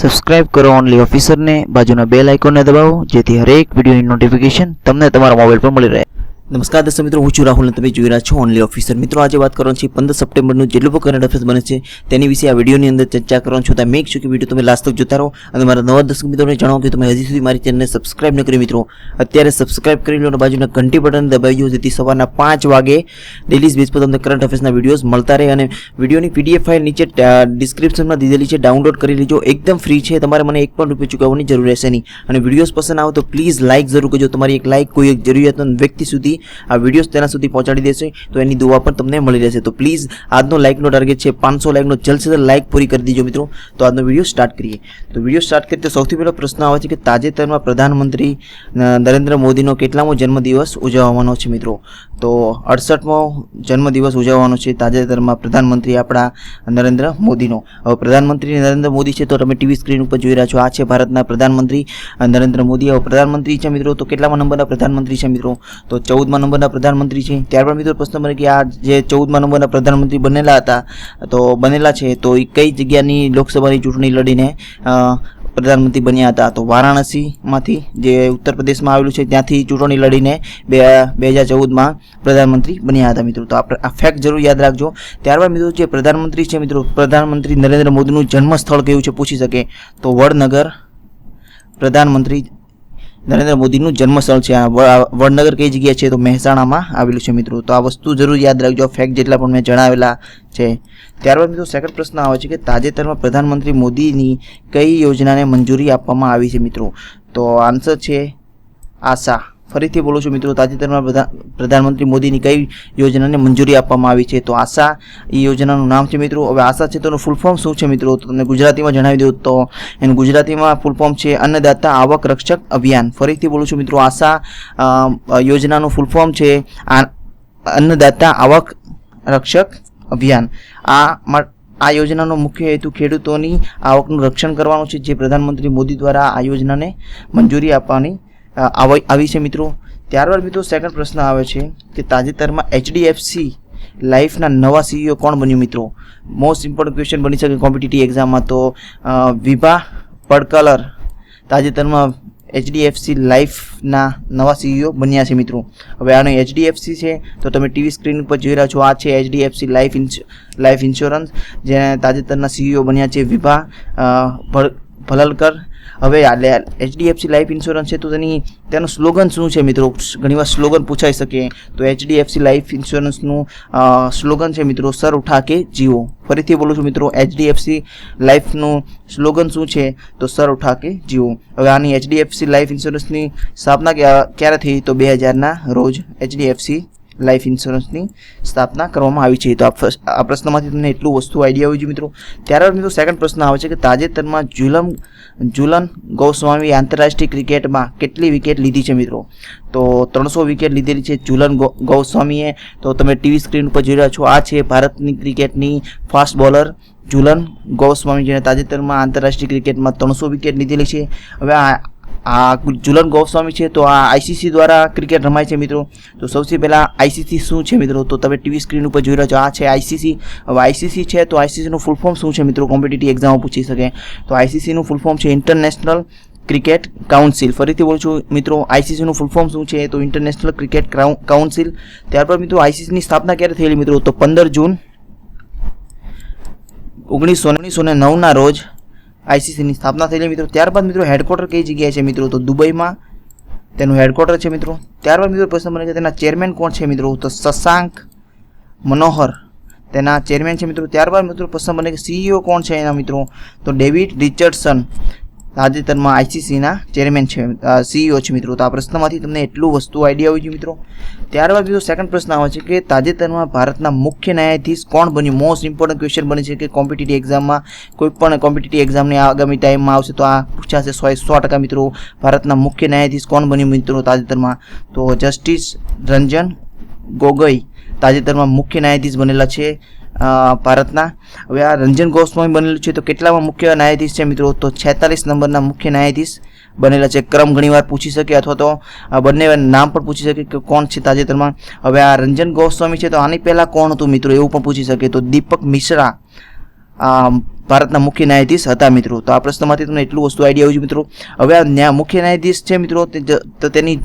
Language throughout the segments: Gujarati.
સબસ્ક્રાઇબ કરો ઓનલી ઓફિસરને, બાજુના બેલ આઇકોનને દબાવો જેથી હરેક વિડીયોની નોટિફિકેશન તમને તમારા મોબાઈલ પર મળી રહે। નમસ્કાર દર્શક મિત્રો, હું છું રાહુલ અને તમે જોઈ રહ્યા છો ઓનલી ઓફિસર। મિત્રો આજે વાત કરવાની છે 15 સપ્ટેમ્બરનું જેટલું પણ કરંટ અફેર્સ બને છે તેની વિશે આ વિડીયોની અંદર ચર્ચા કરવાનું છું। તો મેક શ્યોર કે વિડીયો તમે લાસ્ટ તક જોતા રહો અને મારા નવા દર્શક મિત્રોને જણાવો કે તમે હજી સુધી મારી ચેનલને સબસ્ક્રાઇબ ન કરી મિત્રો અત્યારે સબસ્ક્રાઇબ કરી લો અને બાજુના ઘંટી બટન દબાવી દો જેથી સવારના 5 વાગે ડેલી બેઝ પર તમને કરંટ અફેર્સના વિડીયોઝ મળતા રહે। અને વિડીયોની પીડીએફ ફાઇલ નીચે ડિસ્ક્રિપ્શનમાં દીધેલી છે, ડાઉનલોડ કરી લેજો, એકદમ ફ્રી છે, તમારે મને 1 પણ રૂપિયા ચૂકવવાની જરૂર રહેશે નહીં। અને વિડીયોઝ પસંદ આવે તો પ્લીઝ લાઇક જરૂર કરજો, તમારી એક લાઇક કોઈ એક જરૂરિયાતમંદ વ્યક્તિ સુધી આ વિડીયોઝ તેના સુધી પહોંચાડી દેશે તો એની દુઆ પણ તમને મળી રહેશે। તો પ્લીઝ આજનો લાઇકનો ટાર્ગેટ છે 500 લાઇકનો, જલ્દ से લાઇક પૂરી કરી દીજો મિત્રો। તો આજનો વિડીયો સ્ટાર્ટ કરીએ। તો વિડીયો સ્ટાર્ટ કરીએ તો સૌથી પહેલો પ્રશ્ન આવે છે કે તાજેતરમાં પ્રધાનમંત્રી નરેન્દ્ર મોદીનો કેટલામો જન્મદિવસ ઉજવવાનો છે મિત્રો? તો 68મો જન્મદિવસ ઉજવવાનો છે તાજેતરમાં પ્રધાનમંત્રી આપણા નરેન્દ્ર મોદીનો। હવે પ્રધાનમંત્રી નરેન્દ્ર મોદી છે તો તમે ટીવી સ્ક્રીન ઉપર જોઈ રહ્યા છો, આ છે ભારતના પ્રધાનમંત્રી નરેન્દ્ર મોદી। હવે પ્રધાનમંત્રી છે મિત્રો તો કેટલામા નંબરના પ્રધાનમંત્રી છે મિત્રો? તો 14મા નંબરના પ્રધાનમંત્રી છે। ત્યારબાદ મિત્રો પ્રશ્ન બને કે આ જે 14મા નંબરના પ્રધાનમંત્રી બનેલા છે તો એ કઈ જગ્યાની લોકસભાની ચૂંટણી લડીને પ્રધાનમંત્રી બન્યા હતા? તો વારાણસીમાંથી જે ઉત્તર પ્રદેશમાં આવેલું છે ત્યાંથી ચૂંટણી લડીને 2014માં પ્રધાનમંત્રી બન્યા હતા મિત્રો। તો આ ફેક્ટ જરૂર યાદ રાખજો। ત્યારબાદ મિત્રો જે પ્રધાનમંત્રી છે મિત્રો, પ્રધાનમંત્રી નરેન્દ્ર મોદીનું જન્મ સ્થળ કયું છે પૂછી શકે તો વડનગર પ્રધાનમંત્રી નરેન્દ્ર મોદીનું જન્મસ્થળ છે। વડનગર કઈ જગ્યા છે તો મહેસાણામાં આવેલું છે મિત્રો। તો આ વસ્તુ જરૂર યાદ રાખજો, ફેક્ટ જેટલા પણ મેં જણાવેલા છે। ત્યારબાદ મિત્રો સેકન્ડ પ્રશ્ન આવે છે કે તાજેતરમાં પ્રધાનમંત્રી મોદીની કઈ યોજનાને મંજૂરી આપવામાં આવી છે મિત્રો? તો આન્સર છે આશા। ફરીથી બોલું છું મિત્રો, તાજેતરમાં પ્રધાનમંત્રી મોદીની કઈ યોજનાને મંજૂરી આપવામાં આવી છે? તો આશા એ યોજનાનું નામ છે મિત્રો। હવે આશા છે તો એનું ફૂલ ફોર્મ શું છે મિત્રો? તો તમને ગુજરાતીમાં જણાવી દઉં તો એનું ગુજરાતીમાં ફૂલ ફોર્મ છે અન્નદાતા આવક રક્ષક અભિયાન। ફરીથી બોલું છું મિત્રો, આશા યોજનાનું ફૂલ ફોર્મ છે અન્નદાતા આવક રક્ષક અભિયાન। આ યોજનાનો મુખ્ય હેતુ ખેડૂતોની આવકનું રક્ષણ કરવાનો છે, જે પ્રધાનમંત્રી મોદી દ્વારા આ યોજનાને મંજૂરી આપવાની આવી છે મિત્રો। ત્યારબાદ મિત્રો સેકન્ડ પ્રશ્ન આવે છે કે તાજેતરમાં HDFC લાઈફના નવા CEO કોણ બન્યું મિત્રો? મોસ્ટ ઇમ્પોર્ટન્ટ ક્વેશ્ચન બની શકે કોમ્પિટિટિવ એક્ઝામમાં। તો વિભા પડકલર તાજેતરમાં HDFC લાઈફના નવા CEO બન્યા છે મિત્રો। હવે આનો HDFC છે તો તમે ટીવી સ્ક્રીન ઉપર જોઈ રહ્યા છો, આ છે HDFC લાઈફ ઇન્સ્યોરન્સ જેને તાજેતરના CEO બન્યા છે વિભા ભલલકર। હવે HDFC લાઈફ ઇન્સ્યોરન્સ છે તો તેનું સ્લોગન શું છે મિત્રો? ઘણીવાર સ્લોગન પૂછાઈ શકે તો HDFC લાઈફ ઇન્સ્યોરન્સનું સ્લોગન છે મિત્રો સર ઉઠા કે જીવો। ફરીથી બોલું છું મિત્રો, HDFC લાઈફનું સ્લોગન શું છે તો સર ઉઠા કે જીવો। હવે આની HDFC લાઈફ ઇન્સ્યોરન્સની સ્થાપના ક્યારે થઈ? તો 2000ના રોજ HDFC લાઈફ ઇન્સ્યોરન્સની સ્થાપના કરવામાં આવી છે। તો આ પ્રશ્નમાંથી તમને એટલું વસ્તુ આઈડિયા હોવી જોઈએ મિત્રો। ત્યારબાદ મિત્રો સેકન્ડ પ્રશ્ન આવે છે કે તાજેતરમાં ઝુલન ગોસ્વામી આંતરરાષ્ટ્રીય ક્રિકેટમાં કેટલી વિકેટ લીધી છે મિત્રો? તો 300 વિકેટ લીધેલી છે ઝુલન ગોસ્વામીએ। તો તમે ટીવી સ્ક્રીન ઉપર જોઈ રહ્યા છો, આ છે ભારતની ક્રિકેટની ફાસ્ટ બોલર ઝુલન ગોસ્વામી જેને તાજેતરમાં આંતરરાષ્ટ્રીય ક્રિકેટમાં 300 વિકેટ લીધેલી છે। હવે આ ઝુલન ગોસ્વામી છે તો આ ICC દ્વારા ક્રિકેટ રમાય છે મિત્રો। તો સૌથી પહેલાં ICC શું છે મિત્રો? તો તમે ટીવી સ્ક્રીન ઉપર જોઈ રહ્યા છો, આ છે ICC। હવે ICC છે તો ICCનું ફૂલ ફોર્મ શું છે મિત્રો? કોમ્પિટિટિવ એક્ઝામમાં પૂછી શકે તો ICCનું ફૂલ ફોર્મ છે ઇન્ટરનેશનલ ક્રિકેટ કાઉન્સિલ। ફરીથી બોલું છું મિત્રો, ICCનું ફૂલ ફોર્મ શું છે તો ઇન્ટરનેશનલ ક્રિકેટ કાઉન્સિલ। ત્યારબાદ મિત્રો ICCની સ્થાપના ક્યારે થયેલી મિત્રો? તો 15 જૂન 1909ના રોજ ICCની સ્થાપના થયેલી મિત્રો। ત્યારબાદ મિત્રો હેડક્વાર્ટર કઈ જગ્યાએ છે મિત્રો? તો દુબઈમાં તેનું હેડક્વાર્ટર છે મિત્રો। ત્યારબાદ મિત્રો પ્રશ્ન બને કે તેના ચેરમેન કોણ છે મિત્રો? તો શશાંક મનોહર તેના ચેરમેન છે મિત્રો। ત્યારબાદ મિત્રો પ્રશ્ન બને કે CEO કોણ છે એના મિત્રો? તો ડેવિડ રિચર્ડસન તાજેતરમાં ICCના ચેરમેન છે, CEO છે મિત્રો। તો આ પ્રશ્નમાંથી તમને એટલું વસ્તુ આઈડિયા હોવી જોઈએ મિત્રો। ત્યારબાદ મિત્રો સેકન્ડ પ્રશ્ન આવે છે કે તાજેતરમાં ભારતના મુખ્ય ન્યાયાધીશ કોણ બન્યું? મોસ્ટ ઇમ્પોર્ટન્ટ ક્વેશ્ચન બની છે કે કોમ્પિટિટિવ એક્ઝામમાં કોઈ પણ કોમ્પિટિટિવ એક્ઝામની આગામી ટાઈમમાં આવશે તો આ પૂછાશે 100% મિત્રો। ભારતના મુખ્ય ન્યાયાધીશ કોણ બન્યું મિત્રો તાજેતરમાં? તો જસ્ટિસ રંજન ગોગોઈ તાજેતરમાં મુખ્ય ન્યાયાધીશ બનેલા છે ભારતના। હવે આ રંજન ગોસ્વામી બનેલું છે તો કેટલામાં મુખ્ય ન્યાયાધીશ છે મિત્રો? તો 46 નંબરના મુખ્ય ન્યાયાધીશ બનેલા છે। ક્રમ ઘણીવાર પૂછી શકે અથવા તો બંને નામ પણ પૂછી શકે કે કોણ છે તાજેતરમાં। હવે આ રંજન ગોસ્વામી છે તો આની પહેલાં કોણ હતું મિત્રો એવું પણ પૂછી શકે તો દીપક મિશ્રા ભારતના મુખ્ય ન્યાયાધીશ હતા મિત્રો. તો આ પ્રશ્નમાંથી તમને એટલું વસ્તુ આઈડિયા આવ્યું મિત્રો. હવે આ મુખ્ય ન્યાયાધીશ છે મિત્રો, તો તેની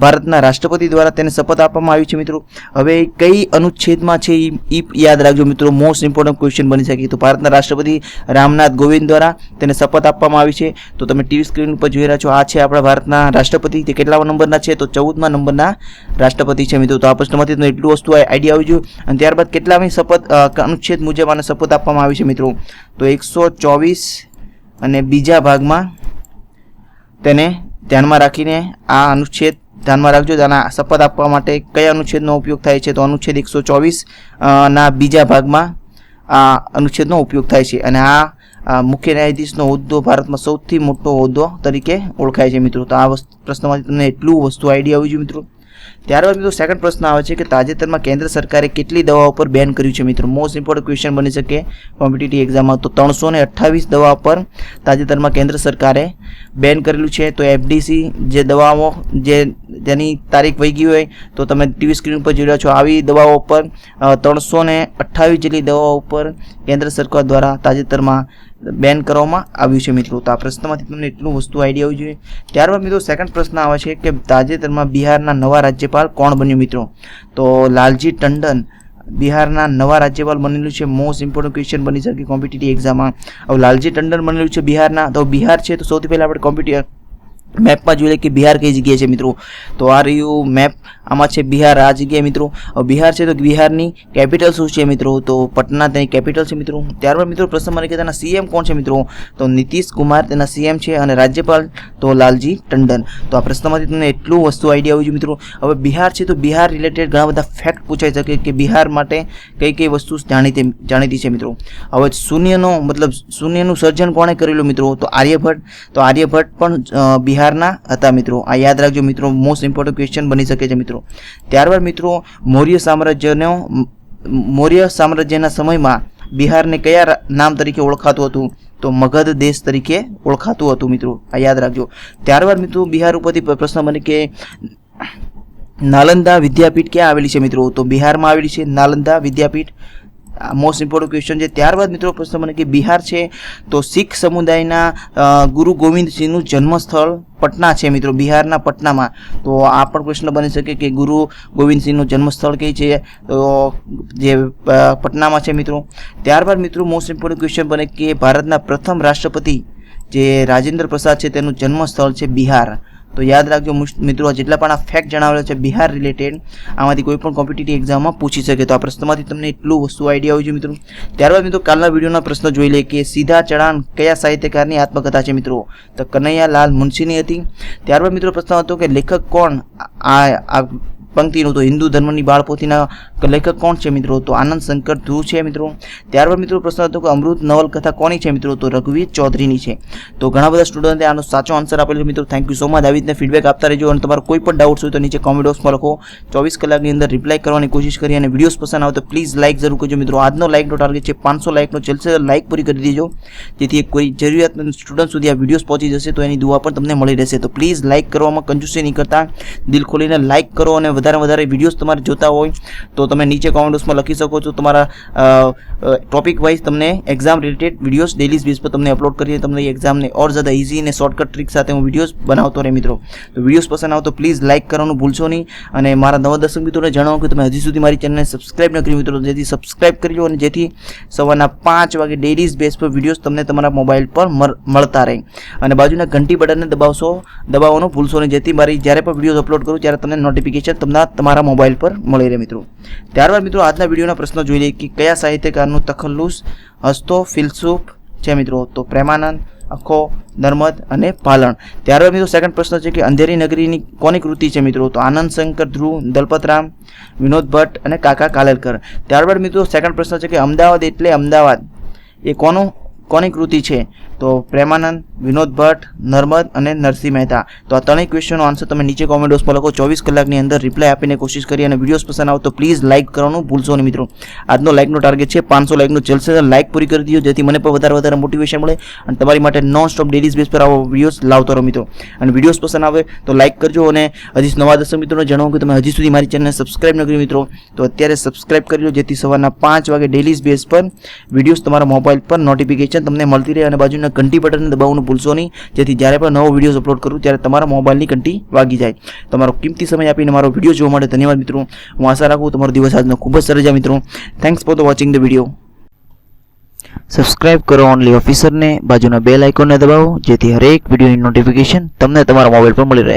ભારતના રાષ્ટ્રપતિ દ્વારા તેને શપથ આપવામાં આવી છે મિત્રો. હવે કઈ અનુચ્છેદમાં છે એ યાદ રાખજો મિત્રો, મોસ્ટ ઇમ્પોર્ટન્ટ ક્વેશ્ચન બની શકે. તો ભારતના રાષ્ટ્રપતિ રામનાથ કોવિંદ દ્વારા તેને શપથ આપવામાં આવી છે. તો તમે ટીવી સ્ક્રીન ઉપર જોઈ રહ્યા છો, આ છે આપણા ભારતના રાષ્ટ્રપતિ. તે કેટલામા નંબરના છે? તો 14મા નંબરના રાષ્ટ્રપતિ છે મિત્રો. તો આ પ્રશ્નમાંથી તમને એટલું વસ્તુ આઈડિયા આવી જોઈએ. અને ત્યારબાદ કેટલામી શપથ અનુચ્છેદ મુજબ આને શપથ આપવામાં આવી છે મિત્રો? તો 124 અને બીજા ભાગમાં તેને ધ્યાનમાં રાખીને આ અનુચ્છેદ ધ્યાનમાં રાખજો. આના શપથ આપવા માટે કયા અનુચ્છેદનો ઉપયોગ થાય છે? તો અનુચ્છેદ 124 ના બીજા ભાગમાં આ અનુચ્છેદનો ઉપયોગ થાય છે. અને આ મુખ્ય ન્યાયાધીશનો હોદ્દો ભારતમાં સૌથી મોટો હોદ્દો તરીકે ઓળખાય છે મિત્રો. તો આ પ્રશ્નમાંથી તમને એટલું વસ્તુ આઈડિયા આવી જોઈએ મિત્રો. ત્યારબાદ મિત્રો સેકન્ડ પ્રશ્ન આવે છે કે તાજેતરમાં કેન્દ્ર સરકારે કેટલી દવાઓ પર બેન કર્યું છે મિત્રો? મોસ્ટ ઇમ્પોર્ટન્ટ ક્વેશ્ચન બની શકે કોમ્પિટિટિવ એક્ઝામમાં. તો 328 દવા પર તાજેતરમાં કેન્દ્ર સરકારે બેન કરેલું છે. તો FDC જે દવાઓ જેની તારીખ વહી ગઈ હોય, તો તમે ટીવી સ્ક્રીન પર જોઈ રહ્યા છો, આવી દવાઓ પર 328 જેટલી દવાઓ પર કેન્દ્ર સરકાર દ્વારા તાજેતરમાં બેન કરવામાં આવ્યું છે મિત્રો. તો આ પ્રશ્નમાંથી તમને એટલું વસ્તુ આઈડિયા હોવી જોઈએ. ત્યારબાદ મિત્રો સેકન્ડ પ્રશ્ન આવે છે કે તાજેતરમાં બિહારના નવા રાજ્યપાલ કોણ બન્યું મિત્રો? તો લાલજી ટંડન બિહારના નવા રાજ્યપાલ બનેલું છે. મોસ્ટ ઇમ્પોર્ટન્ટ ક્વેશ્ચન બની શકે કોમ્પિટિટિવ એક્ઝામમાં. હવે લાલજી ટંડન બનેલું છે બિહારના. તો બિહાર છે, તો સૌથી પહેલાં આપણે કોમ્પિટિટિવ મેપમાં જોઈએ કે બિહાર કઈ જગ્યાએ છે મિત્રો? તો આ રહ્યું મેપ, આમાં છે બિહાર, આ જગ્યાએ મિત્રો બિહાર છે. તો બિહારની કેપિટલ શું છે મિત્રો? તો પટના તેની કેપિટલ છે મિત્રો. ત્યારબાદ મિત્રો પ્રશ્ન મને કે તેના CM કોણ છે મિત્રો? તો નીતિશ કુમાર તેના CM છે. અને રાજ્યપાલ તો લાલજી ટંડન. તો આ પ્રશ્નમાંથી તમને એટલું વસ્તુ આઈડિયા આવી છે મિત્રો. હવે બિહાર છે, તો બિહાર રિલેટેડ ઘણા બધા ફેક્ટ પૂછાઈ શકે કે બિહાર માટે કઈ કઈ વસ્તુ જાણીતી છે મિત્રો. હવે શૂન્યનું સર્જન કોણે કરેલું મિત્રો? તો આર્યભટ્ટ. તો આર્યભટ્ટ પણ બિહારના હતા મિત્રો. આ યાદ રાખજો મિત્રો, મોસ્ટ ઇમ્પોર્ટન્ટ ક્વેશ્ચન બની શકે છે મિત્રો. ત્યારબાદ મિત્રો મૌર્ય સામ્રાજ્યના સમયમાં બિહારને કયા નામ તરીકે ઓળખાતું હતું? તો મગધ દેશ તરીકે ઓળખાતું હતું મિત્રો. આ યાદ રાખજો. ત્યારબાદ મિત્રો બિહાર ઉપરથી પ્રશ્ન બને કે નાલંદા વિદ્યાપીઠ ક્યાં આવેલી છે મિત્રો? તો બિહારમાં આવેલી છે નાલંદા વિદ્યાપીઠ. મોસ્ટ ઇમ્પોર્ટન્ટ ક્વેશ્ચન છે. ત્યારબાદ મિત્રો પ્રશ્ન મને કે બિહાર છે, તો શીખ સમુદાયના ગુરુ ગોવિંદસિંહનું જન્મસ્થળ પટના છે મિત્રો, બિહારના પટનામાં. તો આ પણ પ્રશ્ન બની શકે કે ગુરુ ગોવિંદસિંહનું જન્મસ્થળ કઈ છે? તો જે પટનામાં છે મિત્રો. ત્યારબાદ મિત્રો મોસ્ટ ઇમ્પોર્ટન્ટ ક્વેશ્ચન બને કે ભારતના પ્રથમ રાષ્ટ્રપતિ જે રાજેન્દ્ર પ્રસાદ છે તેનું જન્મસ્થળ છે બિહાર. તો યાદ રાખજો મિત્રો, જેટલા પણ આ ફેક્ટ જણાવેલા છે બિહાર રિલેટેડ, આમાંથી કોઈ પણ કોમ્પિટિટિવ એક્ઝામમાં પૂછી શકે. તો આ પ્રશ્નમાંથી તમને એટલું વસ્તુ આઈડિયા આવી છે મિત્રો. ત્યારબાદ મિત્રો કાલના વિડીયોના પ્રશ્ન જોઈ લે કે સીધા ચઢાણ કયા સાહિત્યકારની આત્મકથા છે મિત્રો? તો કનૈયાલાલ મુનશીની હતી. ત્યારબાદ મિત્રો પ્રશ્ન હતો કે લેખક કોણ આ પંક્તિનું? તો હિન્દુ ધર્મની બાળપોથીના લેખક કોણ છે મિત્રો? તો આનંદ શંકર ધ્રુવ છે મિત્રો. ત્યારબાદ મિત્રો પ્રશ્ન હતો કે અમૃત નવલકથા કોની છે મિત્રો? તો રઘુવીર ચૌધરીની છે. તો ઘણા બધા સ્ટુડન્ટે આનો સાચો આન્સર આપેલો છે મિત્રો. Thank you so much. આવી રીતના ફીડબેક આપતા રહેજો. અને તમારો કોઈ પણ ડાઉટ્સ હોય તો નીચે કોમેન્ટ બોક્સમાં લખો. 24 કલાકની અંદર રિપ્લાય કરવાની કોશિશ કરી. અને વિડીયોઝ પસંદ આવે તો પ્લીઝ લાઇક જરૂર કરજો મિત્રો. આજનો લાઇકનો ટાર્ગેટ છે 500 લાઇકનો. જલ્દી લાઇક પૂરી કરી દેજો, જેથી કોઈ જરૂરિયાતમંદ સ્ટુડન્ટ સુધી આ વિડીયોઝ પહોંચી જશે. તો એની દુઆ પણ તમને મળી રહેશે. તો પ્લીઝ લાઇક કરવામાં કંજૂસી નહીં કરતા, દિલ ખોલીને લાઇક કરો. અને વધારે વિડીયોઝ તમારે જોતા હોય તો તમે નીચે કોમેન્ટ બોક્સમાં લખી શકો છો. તમારા ટોપિક વાઇઝ તમને exam related videos daily base પર તમને અપલોડ કરીએ. તમને એક્ઝામને ઓર જ્યાદા ઇઝી અને શોર્ટકટ ટ્રીક સાથે હું વિડીયોઝ બનાવતો રહે મિત્રો. તો વિડીયોઝ પસંદ આવે તો પ્લીઝ લાઇક કરવાનું ભૂલશો નહીં. અને મારા નવા દર્શક મિત્રોને જણાવો કે તમે હજી સુધી મારી ચેનલને સબસ્ક્રાઇબ ન કરી મિત્રો, જેથી સબસ્ક્રાઇબ કરી લો. અને જેથી સવારના 5 વાગે ડેલી બેઝ પર વિડીયોઝ તમને તમારા મોબાઈલ પર મળતા રહે. અને બાજુના ઘંટી બટનને દબાવવાનું ભૂલશો નહીં, જેથી મારી જ્યારે પણ વિડીયોઝ અપલોડ કરું ત્યારે તમને નોટિફિકેશન તમારા મોબાઈલ પર મળી રહે મિત્રો. ત્યારબાદ મિત્રો આજના વિડીયોના પ્રશ્નો જોઈ લઈએ કે કયા સાહિત્યકારનું તખલ્લુસ હસ્તો ફિલસૂફ છે મિત્રો? તો પ્રેમાનંદ, અખો, નર્મદ અને પાલણ. ત્યારબાદ મિત્રો સેકન્ડ પ્રશ્ન છે કે અંધેરી નગરીની કોની કૃતિ છે મિત્રો? તો આનંદ શંકર ધ્રુવ, દલપતરામ, વિનોદ ભટ્ટ અને કાકા કાલેલકર. ત્યારબાદ મિત્રો સેકન્ડ પ્રશ્ન છે કે અમદાવાદ એટલે અમદાવાદ એ કોની કૃતિ છે? તો તો પ્રેમાનંદ, વિનોદ ભટ્ટ, નર્મદ અને નરસિંહ મહેતા. તો આ ત્રણેય ક્વેશ્ચનનો આન્સર તમે નીચે કોમેન્ટ બોક્સમાં લખો. 24 કલાકની અંદર રિપ્લાય આપીને કોશિશ કરી. અને વિડીયોઝ પસંદ આવે તો પ્લીઝ લાઇક કરવાનું ભૂલશો નહીં મિત્રો. આજનો લાઇકનો ટાર્ગેટ છે 500 લાઇકનો ચલશે. લાઇક પૂરી કરી દીધો જેથી મને પણ વધારે મોટિવેશન મળે અને તમારી માટે નોન સ્ટોપ ડેલી બેઝ પર આવો વિડીયોઝ લાવતો રહો મિત્રો. અને વિડીયોઝ પસંદ આવે તો લાઇક કરજો. અને હજી નવા દર્શક મિત્રોને જણાવું કે તમે હજી સુધી મારી ચેનલને સબસ્ક્રાઇબ ન કરી મિત્રો તો અત્યારે સબસ્ક્રાઇબ કરી લો જેથી સવારના 5 વાગે ડેલી બેઝ પર વિડીયોઝ તમારા મોબાઈલ પર નોટિફિકેશન તમને મળતી રહે. અને બાજુના ઘંટી બટન દબાવવાનું ભૂલશો નહીં જેથી જ્યારે પણ નવો વિડીયોઝ અપલોડ કરું ત્યારે તમારા મોબાઈલની ઘંટી વાગી જાય. તમારો કિંમતી સમય આપીને મારો વિડીયો જોવા માટે ધન્યવાદ મિત્રો. હું આશા રાખું તમારો દિવસ આજનો ખૂબ જ સરસ જાય મિત્રો. Thanks for the watching the video. Subscribe કરો ઓનલી ઓફિસરને, બાજુના બેલ આઇકોનને દબાવો જેથી હરેક વિડીયોની નોટિફિકેશન તમને તમારા મોબાઈલ પર મળી રહે.